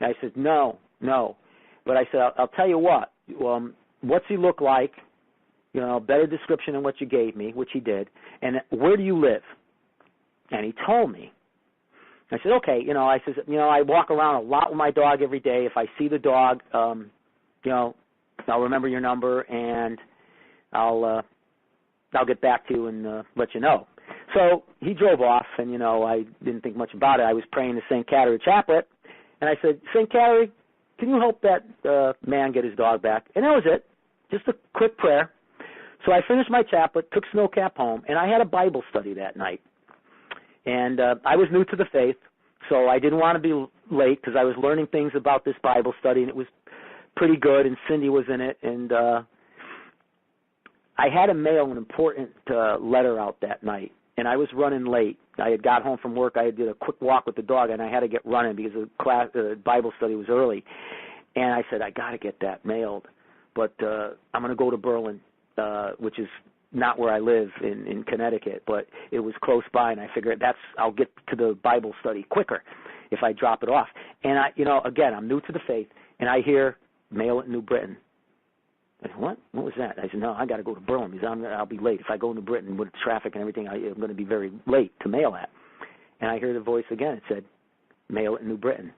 And I said, no. But I said, I'll tell you what. What's he look like? Better description than what you gave me, which he did. And where do you live? And he told me. I said, okay. I said, I walk around a lot with my dog every day. If I see the dog, I'll remember your number, and I'll get back to you and let you know. So he drove off, and, I didn't think much about it. I was praying the St. Kateri chaplet, and I said, "St. Kateri, can you help that man get his dog back?" And that was it, just a quick prayer. So I finished my chaplet, took Snowcap home, and I had a Bible study that night. And I was new to the faith, so I didn't want to be late because I was learning things about this Bible study, and it was pretty good, and Cindy was in it. And I had to mail an important letter out that night, and I was running late. I had got home from work. I did a quick walk with the dog, and I had to get running because the Bible study was early. And I said, I got to get that mailed, but I'm going to go to Berlin, which is not where I live in Connecticut, but it was close by, and I figured I'll get to the Bible study quicker if I drop it off. And again, I'm new to the faith, and I hear mail it in New Britain. I said, what? What was that? I said, no, I got to go to Berlin because I'll be late. If I go into Britain with traffic and everything, I'm going to be very late to mail that. And I hear the voice again. It said, mail it in New Britain.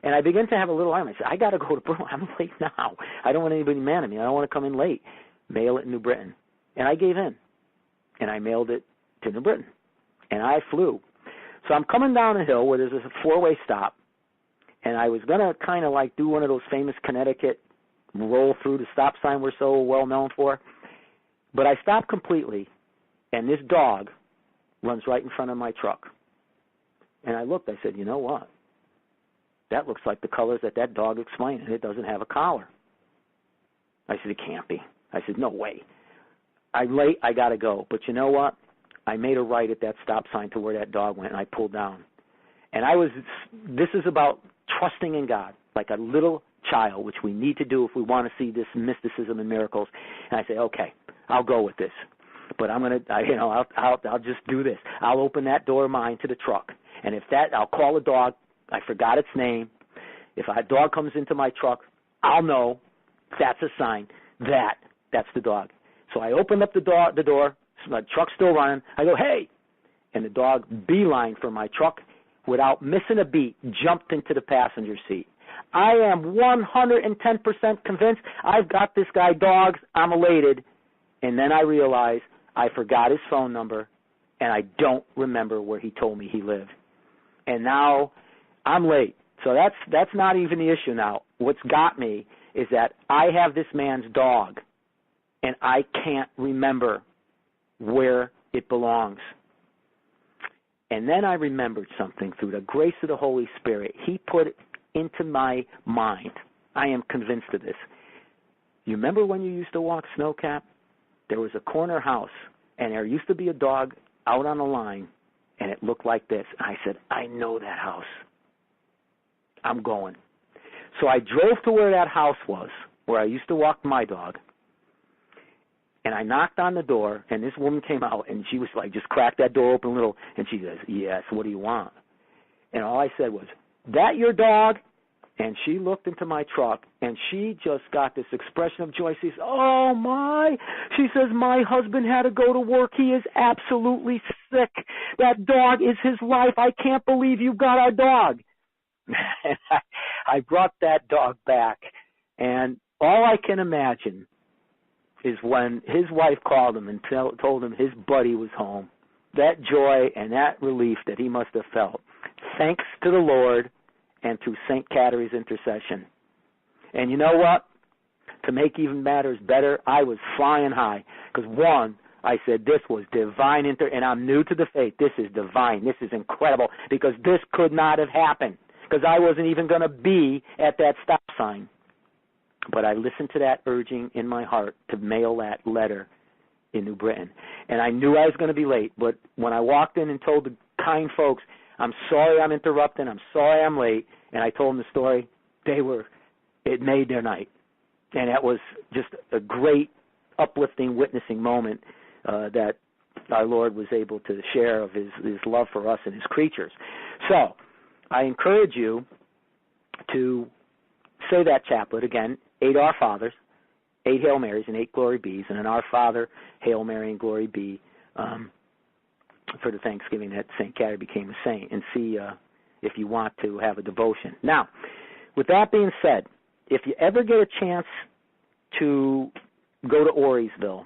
And I begin to have a little alarm. I said, I got to go to Berlin. I'm late now. I don't want anybody mad at me. I don't want to come in late. Mail it in New Britain. And I gave in. And I mailed it to New Britain. And I flew. So I'm coming down a hill where there's a 4-way stop. And I was going to kind of like do one of those famous Connecticut roll through the stop sign we're so well known for. But I stopped completely, and this dog runs right in front of my truck. And I looked. I said, you know what? That looks like the colors that dog explained, and it doesn't have a collar. I said, it can't be. I said, no way. I'm late. I got to go. But you know what? I made a right at that stop sign to where that dog went, and I pulled down. And this is about trusting in God, like a little child, which we need to do if we want to see this mysticism and miracles. And I say, okay, I'll go with this. But I'm going to, I'll just do this. I'll open that door of mine to the truck. And I'll call a dog. I forgot its name. If a dog comes into my truck, I'll know that's a sign that's the dog. So I open up the door. My truck's still running. I go, hey! And the dog beeline for my truck without missing a beat, jumped into the passenger seat. I am 110% convinced I've got this guy dogs. I'm elated. And then I realize I forgot his phone number, and I don't remember where he told me he lived. And now I'm late. So that's not even the issue now. What's got me is that I have this man's dog, and I can't remember where it belongs. And then I remembered something through the grace of the Holy Spirit. He put into my mind, I am convinced of this. You remember when you used to walk Snowcap? There was a corner house, and there used to be a dog out on the line, and it looked like this. I said, I know that house. I'm going. So I drove to where that house was, where I used to walk my dog, and I knocked on the door, and this woman came out, and she was like, just cracked that door open a little, and she says, yes, what do you want? And all I said was, that your dog? And she looked into my truck, and she just got this expression of joy. She says, oh, my. She says, my husband had to go to work. He is absolutely sick. That dog is his life. I can't believe you got our dog. And I brought that dog back, and all I can imagine is when his wife called him and told him his buddy was home, that joy and that relief that he must have felt, thanks to the Lord and through St. Kateri's intercession. And you know what? To make even matters better, I was flying high because, one, I said this was divine, and I'm new to the faith. This is divine. This is incredible because this could not have happened because I wasn't even going to be at that stop sign. But I listened to that urging in my heart to mail that letter in New Britain. And I knew I was going to be late, but when I walked in and told the kind folks, I'm sorry I'm interrupting, I'm sorry I'm late, and I told them the story, it made their night. And that was just a great, uplifting, witnessing moment that our Lord was able to share of his love for us and his creatures. So I encourage you to say that chaplet again, 8 Our Fathers, 8 Hail Marys, and 8 Glory Bees, and an Our Father, Hail Mary, and Glory Be for the Thanksgiving that St. Kateri became a saint, and see if you want to have a devotion. Now, with that being said, if you ever get a chance to go to Auriesville,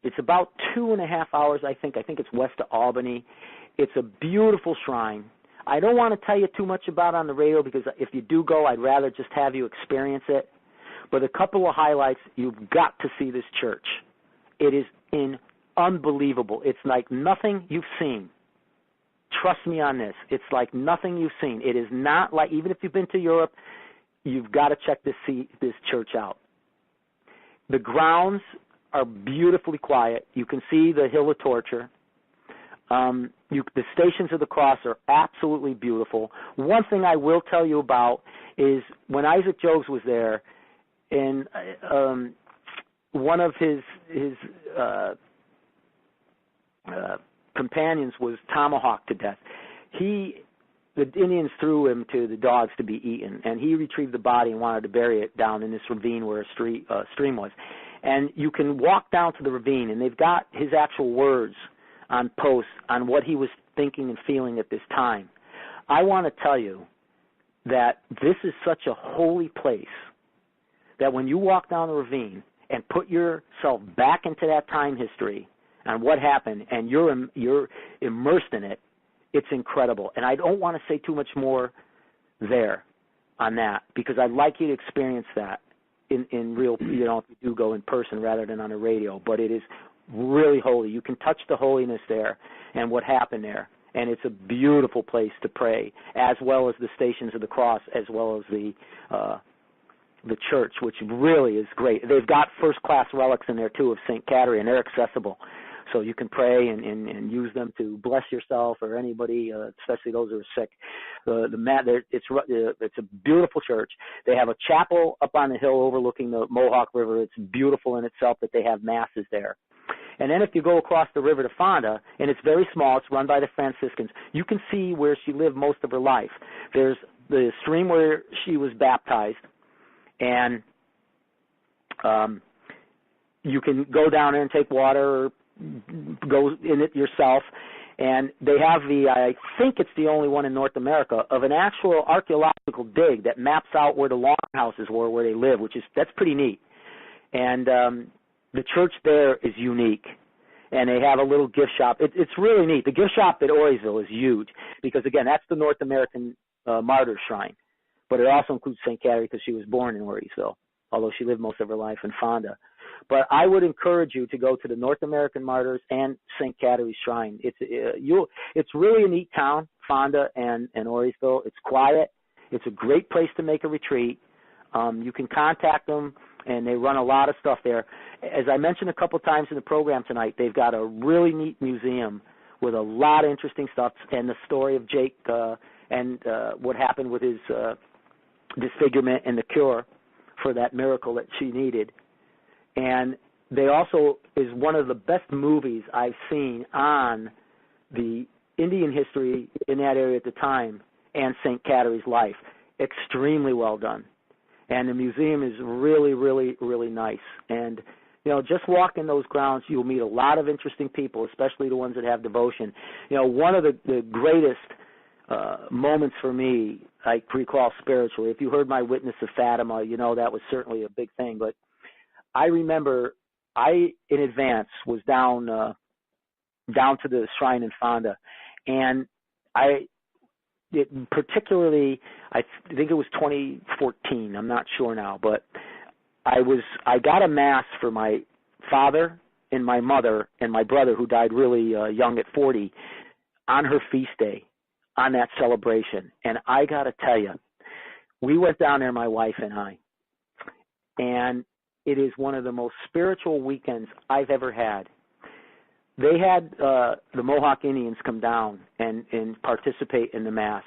it's about 2.5 hours, I think. I think it's west of Albany. It's a beautiful shrine. I don't want to tell you too much about it on the radio because if you do go, I'd rather just have you experience it. But a couple of highlights, you've got to see this church. It is unbelievable. It's like nothing you've seen. Trust me on this. It's like nothing you've seen. It is not like, even if you've been to Europe, you've got to check this church out. The grounds are beautifully quiet. You can see the Hill of Torture. The Stations of the Cross are absolutely beautiful. One thing I will tell you about is when Isaac Jogues was there, and one of his companions was tomahawked to death. The Indians threw him to the dogs to be eaten, and he retrieved the body and wanted to bury it down in this ravine where a stream was. And you can walk down to the ravine, and they've got his actual words on posts on what he was thinking and feeling at this time. I want to tell you that this is such a holy place that when you walk down the ravine and put yourself back into that time history and what happened, and you're immersed in it, it's incredible. And I don't want to say too much more there on that because I'd like you to experience that in real, if you do go in person rather than on the radio. But it is really holy. You can touch the holiness there and what happened there. And it's a beautiful place to pray, as well as the Stations of the Cross, as well as the church, which really is great. They've got first-class relics in there, too, of St. Kateri, and they're accessible. So you can pray and use them to bless yourself or anybody, especially those who are sick. It's a beautiful church. They have a chapel up on the hill overlooking the Mohawk River. It's beautiful in itself that they have masses there. And then if you go across the river to Fonda, and it's very small, it's run by the Franciscans, you can see where she lived most of her life. There's the stream where she was baptized, and you can go down there and take water or go in it yourself. And they have I think it's the only one in North America, of an actual archaeological dig that maps out where the longhouses were, where they live, that's pretty neat. And the church there is unique, and they have a little gift shop. It's really neat. The gift shop at Auriesville is huge because, again, that's the North American Martyrs Shrine. But it also includes St. Kateri because she was born in Voorheesville, although she lived most of her life in Fonda. But I would encourage you to go to the North American Martyrs and St. Kateri's Shrine. It's really a neat town, Fonda and Voorheesville. It's quiet. It's a great place to make a retreat. You can contact them, and they run a lot of stuff there. As I mentioned a couple times in the program tonight, they've got a really neat museum with a lot of interesting stuff, and the story of Jake and what happened with his disfigurement and the cure for that miracle that she needed. And they also is one of the best movies I've seen on the Indian history in that area at the time and St. Kateri's life. Extremely well done. And the museum is really, really, really nice. And, just walking those grounds, you'll meet a lot of interesting people, especially the ones that have devotion. One of the greatest moments for me, I recall spiritually, if you heard my witness of Fatima, that was certainly a big thing. But I remember in advance, was down to the shrine in Fonda, and particularly, I think it was 2014. I'm not sure now, but I got a mass for my father and my mother and my brother, who died really young at 40, on her feast day, on that celebration. And I got to tell you, we went down there, my wife and I, and it is one of the most spiritual weekends I've ever had. They had the Mohawk Indians come down and participate in the Mass,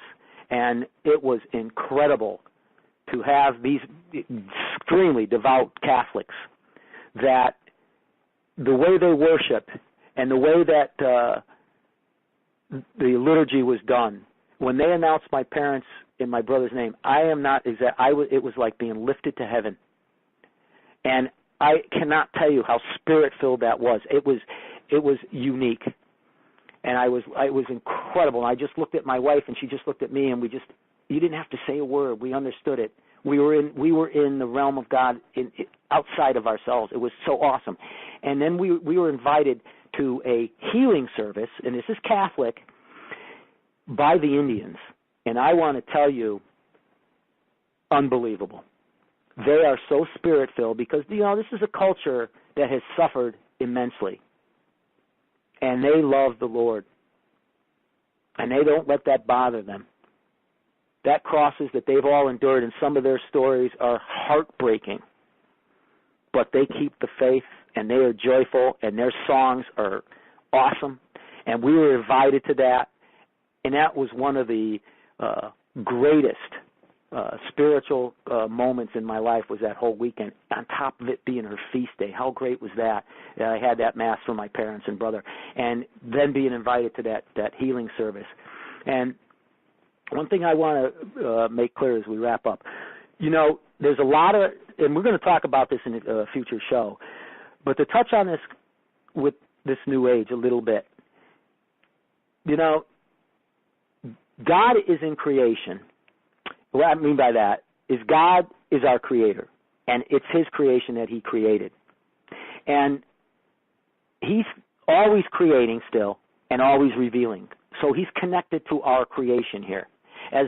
and it was incredible to have these extremely devout Catholics, that the way they worship and the way that the liturgy was done, when they announced my parents' and my brother's name, it was like being lifted to heaven. And I cannot tell you how spirit-filled that was. It was unique, and it was incredible. And I just looked at my wife, and she just looked at me, and you didn't have to say a word. We understood it. We were in the realm of God, outside of ourselves. It was so awesome. And then we were invited to a healing service, and this is Catholic, by the Indians. And I want to tell you, unbelievable. They are so spirit-filled because, this is a culture that has suffered immensely. And they love the Lord. And they don't let that bother them. That crosses that they've all endured, and some of their stories are heartbreaking. But they keep the faith, and they are joyful, and their songs are awesome. And we were invited to that. And that was one of the greatest spiritual moments in my life, was that whole weekend, on top of it being her feast day. How great was that? I had that Mass for my parents and brother, and then being invited to that healing service. And one thing I want to make clear as we wrap up, there's a lot of, and we're going to talk about this in a future show, but to touch on this with this new age a little bit, God is in creation. What I mean by that is God is our creator, and it's his creation that he created. And he's always creating still and always revealing. So he's connected to our creation here, as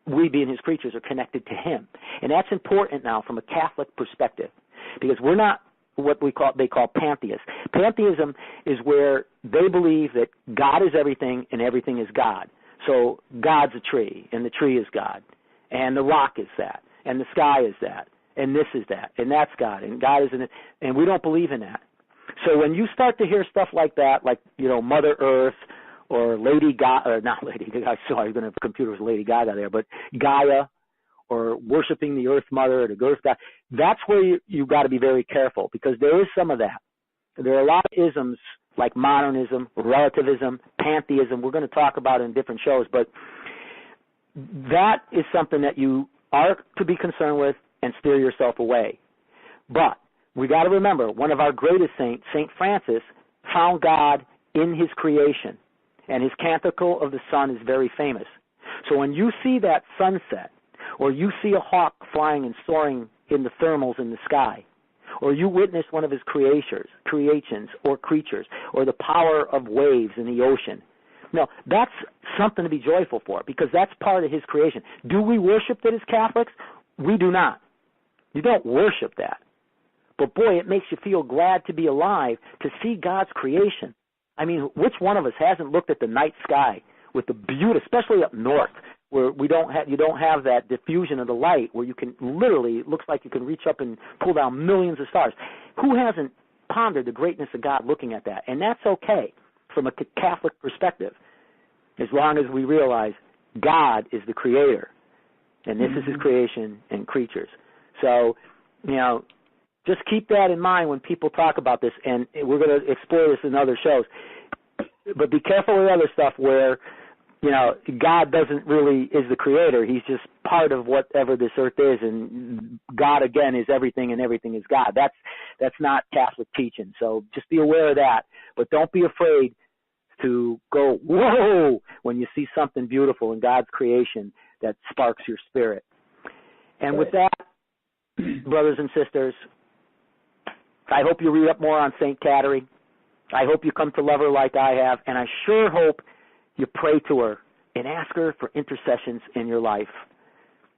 we being his creatures are connected to him. And that's important now from a Catholic perspective, because we're not what they call pantheists. Pantheism is where they believe that God is everything and everything is God. So God's a tree, and the tree is God. And the rock is that, and the sky is that, and this is that, and that's God, and God is in it, and we don't believe in that. So when you start to hear stuff like that, like, Mother Earth, or Lady Gaga, or not Lady Gaga, sorry, I'm going to have a computer with Lady Gaga there, but Gaia, or worshiping the Earth Mother, or the Earth God, that's where you got to be very careful, because there is some of that. There are a lot of isms, like modernism, relativism, pantheism, we're going to talk about in different shows, but that is something that you are to be concerned with and steer yourself away. But we got to remember, one of our greatest saints, St. Francis, found God in his creation, and his Canticle of the Sun is very famous. So when you see that sunset, or you see a hawk flying and soaring in the thermals in the sky, or you witness one of his creations or creatures, or the power of waves in the ocean, No, that's something to be joyful for, because that's part of his creation. Do we worship it as Catholics? We do not. You don't worship that. But boy, it makes you feel glad to be alive, to see God's creation. I mean, which one of us hasn't looked at the night sky with the beauty, especially up north, where you don't have that diffusion of the light, where you can literally, it looks like you can reach up and pull down millions of stars. Who hasn't pondered the greatness of God looking at that? And that's okay from a Catholic perspective, as long as we realize God is the creator, and this is his creation and creatures. So, just keep that in mind when people talk about this, and we're going to explore this in other shows. But be careful with other stuff where, God doesn't really is the creator. He's just part of whatever this earth is, and God, again, is everything, and everything is God. That's not Catholic teaching. So just be aware of that. But don't be afraid to go, whoa, when you see something beautiful in God's creation that sparks your spirit. And with that, brothers and sisters, I hope you read up more on St. Kateri. I hope you come to love her like I have, and I sure hope you pray to her and ask her for intercessions in your life.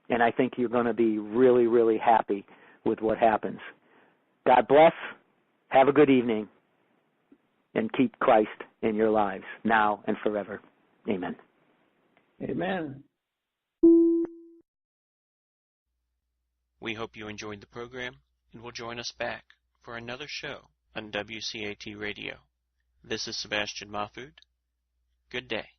And I think you're going to be really, really happy with what happens. God bless. Have a good evening. And keep Christ in your lives now and forever. Amen. Amen. We hope you enjoyed the program and will join us back for another show on WCAT Radio. This is Sebastian Mahfood. Good day.